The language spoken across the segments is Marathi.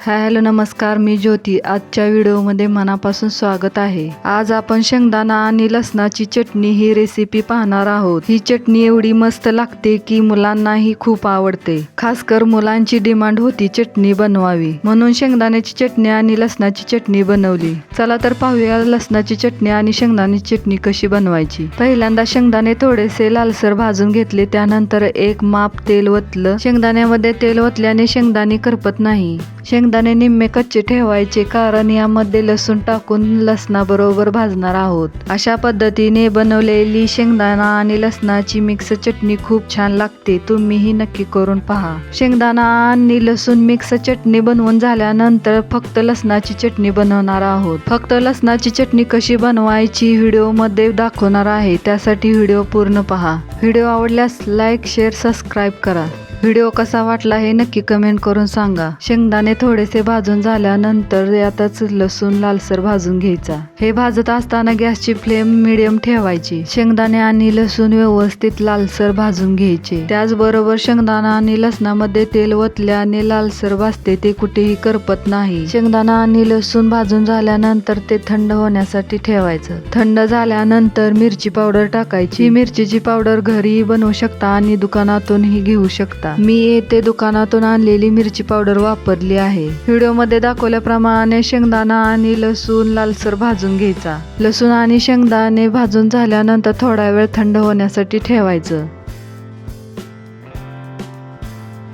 हॅलो नमस्कार, मी ज्योती. आजच्या व्हिडिओमध्ये मनापासून स्वागत आहे. आज आपण शेंगदाणा आणि लसणाची चटणी ही रेसिपी पाहणार आहोत. ही चटणी एवढी मस्त लागते की मुलांनाही खूप आवडते. खासकर मुलांची डिमांड होती चटणी बनवावी, म्हणून शेंगदाण्याची चटणी आणि लसणाची चटणी बनवली. चला तर पाहूया लसणाची चटणी आणि शेंगदाण्याची चटणी कशी बनवायची. पहिल्यांदा शेंगदाणे थोडेसे लालसर भाजून घेतले. त्यानंतर एक माप तेल ओतलं. शेंगदाण्यामध्ये तेल ओतल्याने शेंगदाणे करपत नाही. शेंगदाणे निम्मे कच्चे ठेवायचे, कारण यामध्ये लसूण टाकून लसणाबरोबर भाजणार आहोत. अशा पद्धतीने बनवलेली शेंगदाणा आणि लसणाची मिक्स चटणी खूप छान लागते. तुम्हीही नक्की करून पहा. शेंगदाणा आणि लसूण मिक्स चटणी बनवून झाल्यानंतर फक्त लसणाची चटणी बनवणार आहोत. फक्त लसणाची चटणी कशी बनवायची व्हिडिओमध्ये दाखवणार आहे, त्यासाठी व्हिडिओ पूर्ण पहा. व्हिडिओ आवडल्यास लाईक, शेअर, सबस्क्राईब करा. व्हिडिओ कसा वाटला हे नक्की कमेंट करून सांगा. शेंगदाणे थोडेसे भाजून झाल्यानंतर यातच लसूण लालसर भाजून घ्यायचा. हे भाजत असताना गॅसची फ्लेम मिडियम ठेवायची. शेंगदाणे आणि लसूण व्यवस्थित लालसर भाजून घ्यायचे. त्याचबरोबर शेंगदाणा आणि लसणामध्ये तेल ओतल्याने लालसर भाजते, ते कुठेही करपत नाही. शेंगदाणा आणि लसूण भाजून झाल्यानंतर ते थंड होण्यासाठी ठेवायचं. थंड झाल्यानंतर मिरची पावडर टाकायची. ही मिरचीची पावडर घरीही बनवू शकता आणि दुकानातूनही घेऊ शकता. मी येथे दुकानातून आणलेली मिरची पावडर वापरली आहे. व्हिडिओमध्ये दाखवल्याप्रमाणे शेंगदाणा आणि लसूण लालसर भाजून घ्यायचा. लसूण आणि शेंगदाणे भाजून झाल्यानंतर थोडा वेळ थंड होण्यासाठी ठेवायचं.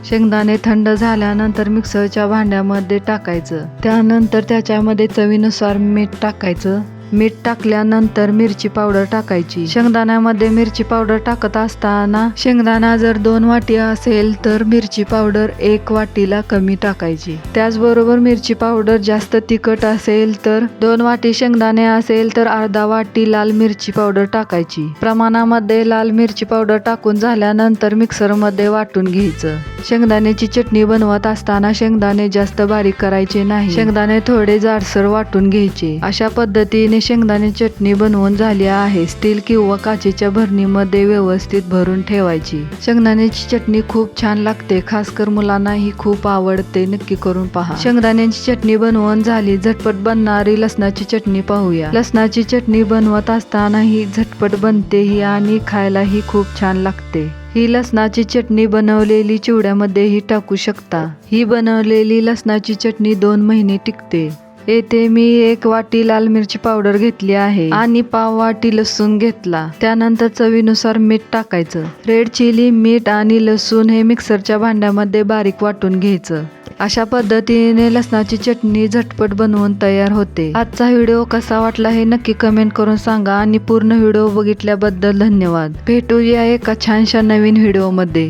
शेंगदाणे थंड झाल्यानंतर मिक्सरच्या भांड्यामध्ये टाकायचं. त्यानंतर त्याच्यामध्ये चवीनुसार मीठ टाकायचं. मीठ टाकल्यानंतर मिरची पावडर टाकायची. शेंगदाण्यामध्ये मिरची पावडर टाकत असताना शेंगदाणा जर 2 वाटी असेल तर मिरची पावडर 1 वाटीला कमी टाकायची. त्याचबरोबर मिरची पावडर जास्त तिखट असेल तर 2 वाटी शेंगदाणे असेल तर अर्धा वाटी लाल मिरची पावडर टाकायची. प्रमाणामध्ये लाल मिरची पावडर टाकून झाल्यानंतर मिक्सरमध्ये वाटून घ्यायचं. शेंगदाण्याची चटणी बनवत असताना शेंगदाणे जास्त बारीक करायचे नाही. शेंगदाणे थोडे जाडसर वाटून घ्यायचे. अशा पद्धतीने शेंगदाणे चटणी बनवून झाली आहे. स्टील किंवा काचेच्या भरणीमध्ये व्यवस्थित भरून ठेवायची. शेंगदाण्याची चटणी खूप छान लागते. खासकर मुलांनाही खूप आवडते. नक्की करून पहा. शेंगदाण्याची चटणी बनवून झाली. झटपट बनणारी लसणाची चटणी पाहूया. लसणाची चटणी बनवत असताना ही झटपट बनतेही आणि खायलाही खूप छान लागते. ही लसणाची चटणी बनवलेली चिवड्यामध्येही टाकू शकता. ही बनवलेली लसणाची चटणी 2 महिने टिकते. येथे मी 1 वाटी लाल मिरची पावडर घेतली आहे आणि पाव वाटी लसूण घेतला. त्यानंतर चवीनुसार मीठ टाकायचं. रेड चिली, मीठ आणि लसूण हे मिक्सरच्या भांड्यामध्ये बारीक वाटून घ्यायचं. अशा पद्धतीने लसणाची चटणी झटपट बनवून तयार होते. आजचा व्हिडिओ कसा वाटला हे नक्की कमेंट करून सांगा आणि पूर्ण व्हिडिओ बघितल्याबद्दल धन्यवाद. भेटूया एका छानशा नवीन व्हिडिओमध्ये.